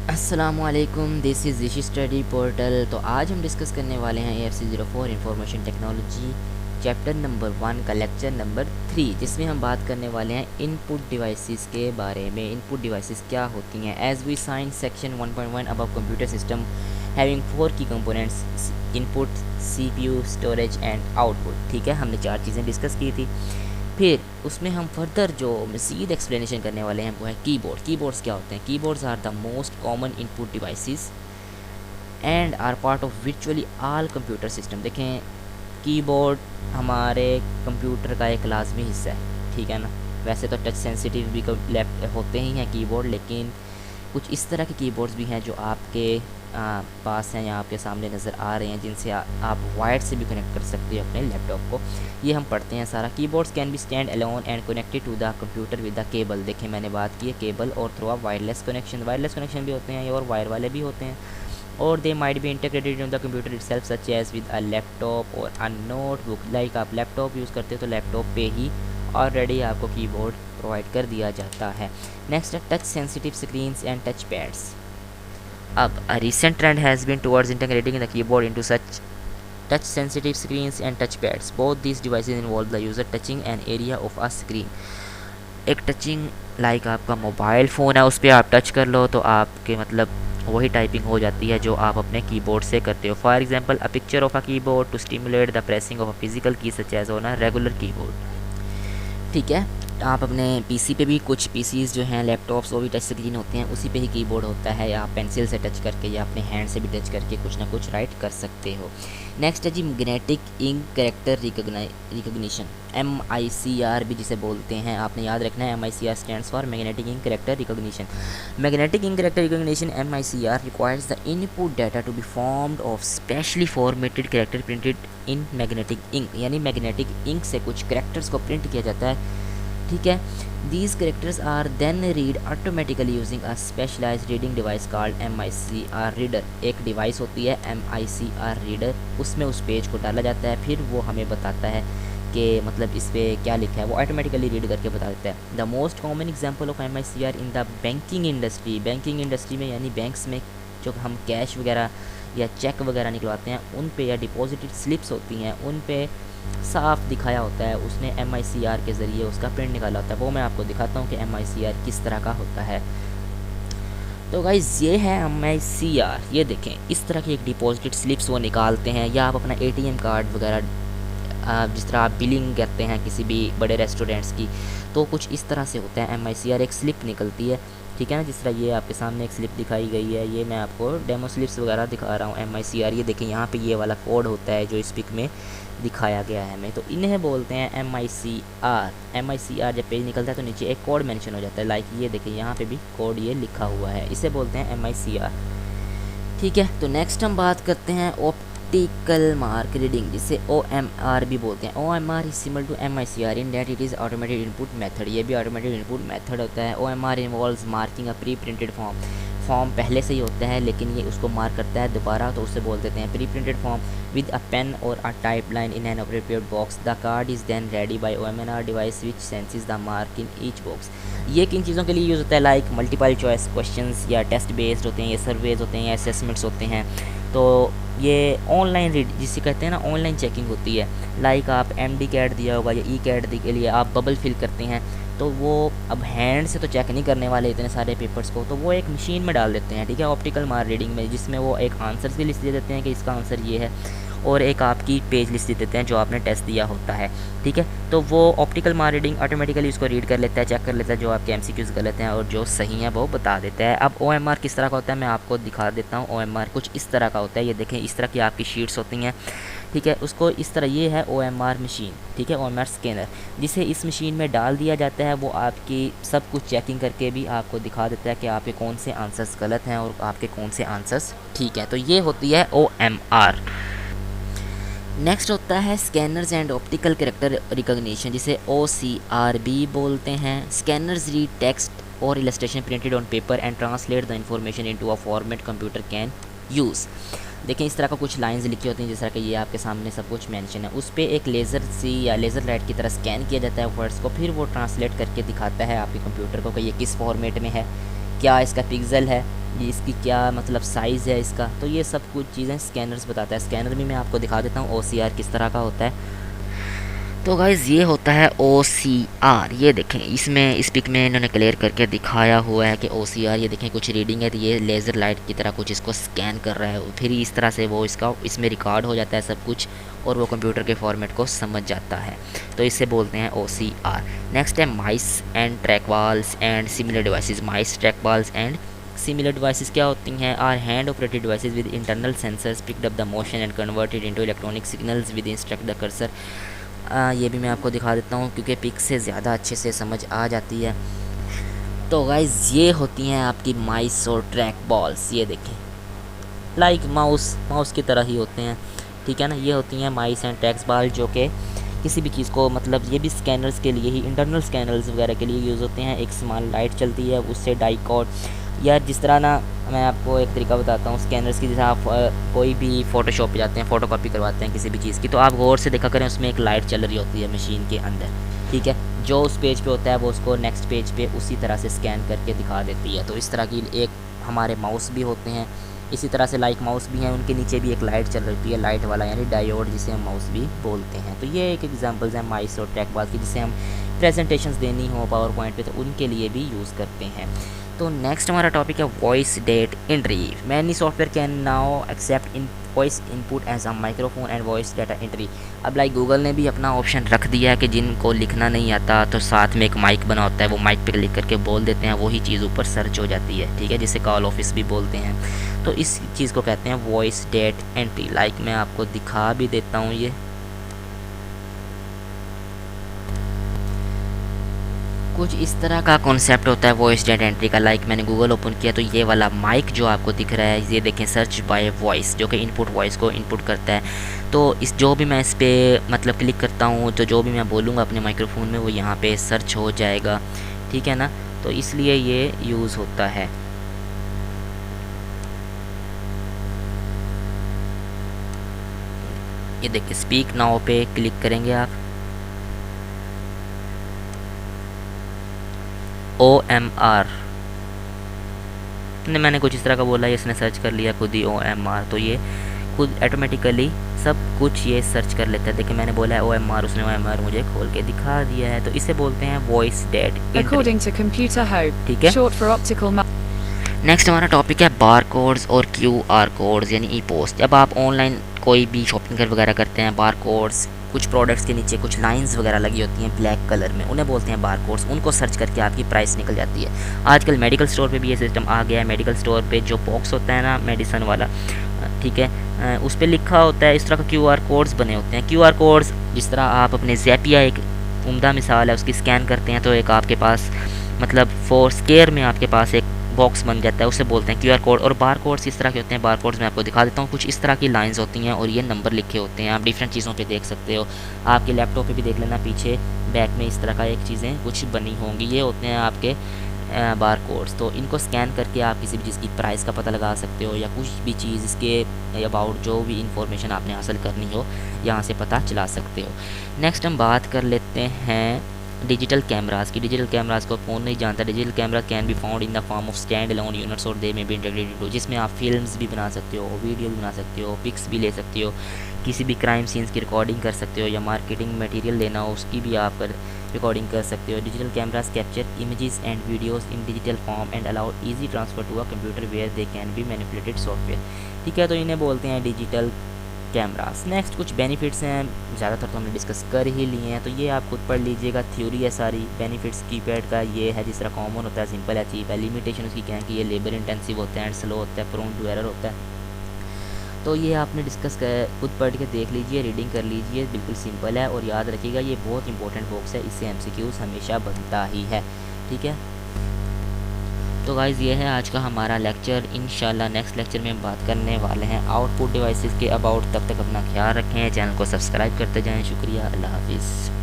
अस्सलामुअलैकुम, this is Rishi study portal. तो आज हम डिस्कस करने वाले हैं AFC04 information technology chapter number 1 का लेक्चर नंबर 3, जिसमें हम बात करने वाले हैं इनपुट डिवाइसेस के बारे में। इनपुट डिवाइसेस क्या होती हैं? As we saw in section 1.1 above computer system having 4 key components, input, CPU, storage and output. ठीक है, हमने 4 चीज़ें डिस्कस की थी। फिर उसमें हम फर्दर जो मज़ीद एक्सप्लेनेशन करने वाले हैं वो है कीबोर्ड। कीबोर्ड्स क्या होते हैं? Keyboards are the most common input devices and are part of virtually all computer system. देखें, कीबोर्ड हमारे कंप्यूटर का एक लाजमी हिस्सा है, ठीक है ना। वैसे तो टच सेंसिटिव भी होते ही हैं कीबोर्ड, लेकिन कुछ इस तरह के कीबोर्ड्स भी हैं जो आपके पास हैं या आपके सामने नज़र आ रहे हैं, जिनसे आप वायर से भी कनेक्ट कर सकते हो अपने लैपटॉप को। ये हम पढ़ते हैं सारा। Keyboards can be stand alone and connected to the computer with the cable. देखें, मैंने बात की है केबल और through a wireless connection. Wireless connection भी होते हैं और वायर वाले भी होते हैं। और they might be integrated in the computer itself such as with a laptop और अ नोटबुक। लाइक आप लैपटॉप यूज़ करते हो तो लैपटॉप पे ही ऑलरेडी आपको कीबोर्ड प्रोवाइड कर दिया जाता है। नेक्स्ट है touch sensitive screens and touch pads. अब a recent trend has been towards integrating the keyboard into such touch sensitive screens and touch pads. Both these devices involve the user touching an area of a screen. एक touching like आपका mobile phone है, उस पर आप touch कर लो तो आपके मतलब वही टाइपिंग हो जाती है जो आप अपने कीबोर्ड से करते हो। For example a picture of a keyboard to stimulate the pressing of a physical key such as on a regular keyboard. ठीक है, आप अपने पीसी पे भी, कुछ पीसीज जो हैं लैपटॉप्स, वो भी टच स्क्रीन होते हैं, उसी पे ही कीबोर्ड होता है, या आप पेंसिल से टच करके या अपने हैंड से भी टच करके कुछ ना कुछ राइट कर सकते हो। नेक्स्ट है जी magnetic ink character recognition, MICR भी जिसे बोलते हैं, आपने याद रखना है। MICR stands for magnetic ink character recognition. Magnetic ink character recognition MICR requires the input data to be formed of specially formatted character printed in magnetic ink. यानी magnetic ink से कुछ कैरेक्टर्स को प्रिंट किया जाता है, ठीक है। These characters are then read automatically using a specialized reading device called MICR reader. एक डिवाइस होती है MICR रीडर, उसमें उस पेज को डाला जाता है, फिर वो हमें बताता है कि मतलब इस पर क्या लिखा है, वो ऑटोमेटिकली रीड करके बता देता है। The most common example of MICR in the banking industry. Banking industry में यानी बैंक्स में जो हम कैश वगैरह या चेक वगैरह निकलवाते हैं उन पे, या डिपॉजिटेड स्लिप्स होती हैं उन पे साफ दिखाया होता है, उसने MICR के ज़रिए उसका प्रिंट निकाला होता है। वो मैं आपको दिखाता हूँ कि MICR किस तरह का होता है। तो गाइज़ ये है MICR। ये देखें, इस तरह की एक डिपॉजिटेड स्लिप्स वो निकालते हैं, या आप अपना ATM कार्ड वगैरह जिस तरह आप बिलिंग करते हैं किसी भी बड़े रेस्टोरेंट्स की, तो कुछ इस तरह से होता है। MICR एक स्लिप निकलती है, ठीक है ना। जिस तरह ये आपके सामने एक स्लिप दिखाई गई है, ये मैं आपको डेमो स्लिप्स वगैरह दिखा रहा हूँ MICR। ये देखें, यहाँ पे ये वाला कोड होता है जो इस पिक में दिखाया गया है हमें, तो इन्हें बोलते हैं MICR। MICR जब पेज निकलता है तो नीचे एक कोड मेंशन हो जाता है, लाइक ये देखिए यहाँ पे भी कोड ये लिखा हुआ है, इसे बोलते हैं MICR। ठीक है, तो नेक्स्ट हम बात करते हैं ऑप्टिकल मार्क रीडिंग, जिसे OMR भी बोलते हैं। OMR is similar to MICR in that it is automated input method. ये भी ऑटोमेटेड इनपुट मेथड होता है। OMR involves marking a pre printed form पहले से ही होता है, लेकिन ये उसको मार्क करता है दोबारा, तो उससे बोल देते हैं pre printed form with a pen और a type line in an appropriate box. The card is then read by OMR device which senses the mark in each box. ये किन चीज़ों के लिए यूज़ होता है? लाइक मल्टीपल चॉइस क्वेश्चंस, या test based होते हैं, या सर्वेज होते हैं, या असेसमेंट्स होते हैं। तो ये ऑनलाइन रीड जिसे कहते हैं ना, ऑनलाइन चेकिंग होती है। लाइक आप MD कैट दिया होगा या कैट के लिए आप बबल फिल करते हैं, तो वो अब हैंड से तो चेक नहीं करने वाले इतने सारे पेपर्स को, तो वो एक मशीन में डाल देते हैं, ठीक है, ऑप्टिकल मार्क रीडिंग में, जिसमें वो एक आंसर की लिस्ट दे देते हैं कि इसका आंसर ये है, और एक आपकी पेज लिस्ट दे देते हैं जो आपने टेस्ट दिया होता है, ठीक है। तो वो ऑप्टिकल मार्क रीडिंग ऑटोमेटिकली उसको रीड कर लेता है, चेक कर लेता है जो आपके MCQs गलत हैं और जो सही हैं वो बता देता है। अब OMR किस तरह का होता है मैं आपको दिखा देता हूँ। OMR कुछ इस तरह का होता है, ये देखें, इस तरह की आपकी शीट्स होती हैं, ठीक है। उसको इस तरह, ये है OMR मशीन, ठीक है, OMR स्कैनर, जिसे इस मशीन में डाल दिया जाता है। वो आपकी सब कुछ चेकिंग करके भी आपको दिखा देता है कि आपके कौन से आंसर्स गलत हैं और आपके कौन से आंसर्स ठीक हैं। तो ये होती है OMR। नेक्स्ट होता है scanners and optical character recognition, जिसे OCR भी बोलते हैं। स्कैनर्स रीड टेक्स्ट और illustration printed on paper and translate the information into a format computer can use. देखें, इस तरह का कुछ लाइंस लिखी होती हैं, जिस तरह कि ये आपके सामने सब कुछ मेंशन है। उस पर एक लेज़र सी या लेज़र लाइट की तरह स्कैन किया जाता है वर्ड्स को, फिर वो ट्रांसलेट करके दिखाता है आपके कंप्यूटर को कि ये किस फॉर्मेट में है, क्या इसका पिक्सल है, ये इसकी क्या मतलब साइज़ है इसका, तो ये सब कुछ चीज़ें स्कैनर्स बताता है। स्कैनर भी मैं आपको दिखा देता हूँ OCR किस तरह का होता है। तो गाइज़ ये होता है OCR, ये देखें इसमें इस पिक में इन्होंने क्लियर करके दिखाया हुआ है कि OCR, ये देखें कुछ रीडिंग है, तो ये लेज़र लाइट की तरह कुछ इसको स्कैन कर रहा है, फिर इस तरह से वो इसमें रिकॉर्ड हो जाता है सब कुछ, और वो कंप्यूटर के फॉर्मेट को समझ जाता है, तो इससे बोलते हैं OCR। नेक्स्ट है mice and trackballs and similar devices. Mice, trackballs and similar devices क्या होती हैं? Are hand operated devices with internal sensors picked up the motion and converted into electronic signals with instruct the cursor. ये भी मैं आपको दिखा देता हूँ क्योंकि पिक से ज़्यादा अच्छे से समझ आ जाती है। तो गाइज़ ये होती हैं आपकी माइस और ट्रैक बॉल्स, ये देखें लाइक माउस की तरह ही होते हैं, ठीक है ना। ये होती हैं माइस एंड ट्रैक्स बॉल, जो कि किसी भी चीज़ को मतलब ये भी स्कैनर्स के लिए ही, इंटरनल स्कैनर्स वगैरह के लिए यूज़ होते हैं। एक स्मॉल लाइट चलती है, उससे डाइकोड, या जिस तरह ना मैं आपको एक तरीका बताता हूँ स्कैनर्स की। जैसे आप कोई भी फ़ोटोशॉप पे जाते हैं, फ़ोटो कॉपी करवाते हैं किसी भी चीज़ की, तो आप गौर से देखा करें उसमें एक लाइट चल रही होती है मशीन के अंदर, ठीक है। जो उस पेज पे होता है वो उसको नेक्स्ट पेज पे उसी तरह से स्कैन करके दिखा देती है। तो इस तरह की एक हमारे माउस भी होते हैं, इसी तरह से लाइक माउस भी हैं, उनके नीचे भी एक लाइट चल रही है, लाइट वाला यानी डायोड, जिसे हम माउस भी बोलते हैं। तो ये एक एग्जांपल्स हैं माइस और ट्रैकबॉल की, जिसे हम प्रेजेंटेशंस देनी हो पावर पॉइंट पे तो उनके लिए भी यूज़ करते हैं। तो नेक्स्ट हमारा टॉपिक है voice data entry. Many software can now accept in voice input as a microphone and voice data entry. अब लाइक गूगल ने भी अपना ऑप्शन रख दिया है कि जिनको लिखना नहीं आता तो साथ में एक माइक बना होता है, वो माइक पे क्लिक करके बोल देते हैं, वही चीज़ ऊपर सर्च हो जाती है, ठीक है, जिसे कॉल ऑफिस भी बोलते हैं। तो इस चीज़ को कहते हैं वॉइस डेट एंट्री। लाइक मैं आपको दिखा भी देता हूँ, ये कुछ इस तरह का कॉन्सेप्ट होता है वॉइस डेटा एंट्री का। लाइक मैंने गूगल ओपन किया तो ये वाला माइक जो आपको दिख रहा है, ये देखें सर्च बाय वॉइस, जो कि इनपुट वॉइस को इनपुट करता है। तो इस जो भी मैं इस पर मतलब क्लिक करता हूँ तो जो भी मैं बोलूँगा अपने माइक्रोफोन में वो यहाँ पे सर्च हो जाएगा, ठीक है ना। तो इसलिए ये यूज़ होता है। ये देखिए स्पीक नाउ पे क्लिक करेंगे आप, OMR ने मैंने कुछ इस तरह का बोला, इसने सर्च कर लिया खुद ही OMR, तो ये खुद ऑटोमेटिकली सब कुछ ये सर्च कर लेता है। देखिए मैंने बोला है OMR, उसने OMR मुझे खोल के दिखा दिया है। तो इसे बोलते हैं वॉइस डेट एंट्री, ठीक है। नेक्स्ट हमारा टॉपिक है बार कोड्स और QR कोड्स यानी ई पोस्ट। जब आप ऑनलाइन कोई भी शॉपिंग वगैरह करते हैं, बार कोड्स, कुछ प्रोडक्ट्स के नीचे कुछ लाइंस वगैरह लगी होती हैं ब्लैक कलर में, उन्हें बोलते हैं बार कोड्स। उनको सर्च करके आपकी प्राइस निकल जाती है। आजकल मेडिकल स्टोर पे भी ये सिस्टम आ गया है। मेडिकल स्टोर पे जो बॉक्स होता है ना मेडिसिन वाला, ठीक है, उस पर लिखा होता है, इस तरह का QR कोड्स बने होते हैं। QR कोड्स जिस तरह आप अपने ज़ैपिया एक उम्दा मिसाल है, उसकी स्कैन करते हैं तो एक आपके पास मतलब फॉर स्केयर में आपके पास एक बॉक्स बन जाता है, उसे बोलते हैं QR कोड। और बार कोड्स इस तरह के होते हैं। बार कोड्स मैं आपको दिखा देता हूँ, कुछ इस तरह की लाइंस होती हैं और ये नंबर लिखे होते हैं। आप डिफरेंट चीज़ों पे देख सकते हो, आपके लैपटॉप पे भी देख लेना, पीछे बैक में इस तरह का एक चीज़ें कुछ बनी होंगी, ये होते हैं आपके बार कोड्स। तो इनको स्कैन करके आप किसी भी चीज़ की प्राइस का पता लगा सकते हो, या कुछ भी चीज़ इसके अबाउट जो भी इंफॉर्मेशन आपने हासिल करनी हो यहाँ से पता चला सकते हो। नेक्स्ट हम बात कर लेते हैं डिजिटल कैमरास की। डिजिटल कैमरास को कौन नहीं जानता। Digital camera can be found in the form of stand alone units और दे में बी इंटीग्रेटेड टू, जिसमें आप फिल्म्स भी बना सकते हो, वीडियो भी बना सकते हो, पिक्स भी ले सकते हो, किसी भी क्राइम सीन्स की रिकॉर्डिंग कर सकते हो, या मार्केटिंग मटेरियल लेना हो उसकी भी आप रिकॉर्डिंग कर सकते हो। Digital cameras capture images and videos in digital form and allow easy transfer to a computer where they can be manipulated software, ठीक है। तो इन्हें बोलते हैं डिजिटल कैमरास। नेक्स्ट कुछ बेनिफिट्स हैं, ज़्यादातर तो हमने डिस्कस कर ही लिए हैं, तो ये आप खुद पढ़ लीजिएगा, थ्योरी है सारी। बेनिफिट्स कीपैड का ये है, जिस तरह कॉमन होता है, सिंपल है, चीप है। लिमिटेशन उसकी क्या है कि ये लेबर इंटेंसिव होता है एंड स्लो होता है, प्रोन टू एरर होता है। तो ये आपने डिस्कस कर खुद पढ़ के देख लीजिए, रीडिंग कर लीजिए, बिल्कुल सिंपल है। और याद रखिएगा ये बहुत इंपॉर्टेंट बॉक्स है, इससे MCQs हमेशा बनता ही है, ठीक है। तो गाइज़ ये है आज का हमारा लेक्चर। इंशाल्लाह नेक्स्ट लेक्चर में हम बात करने वाले हैं आउटपुट डिवाइसेस के अबाउट। तब तक अपना ख्याल रखें, चैनल को सब्सक्राइब करते जाएं। शुक्रिया, अल्लाह हाफिज़।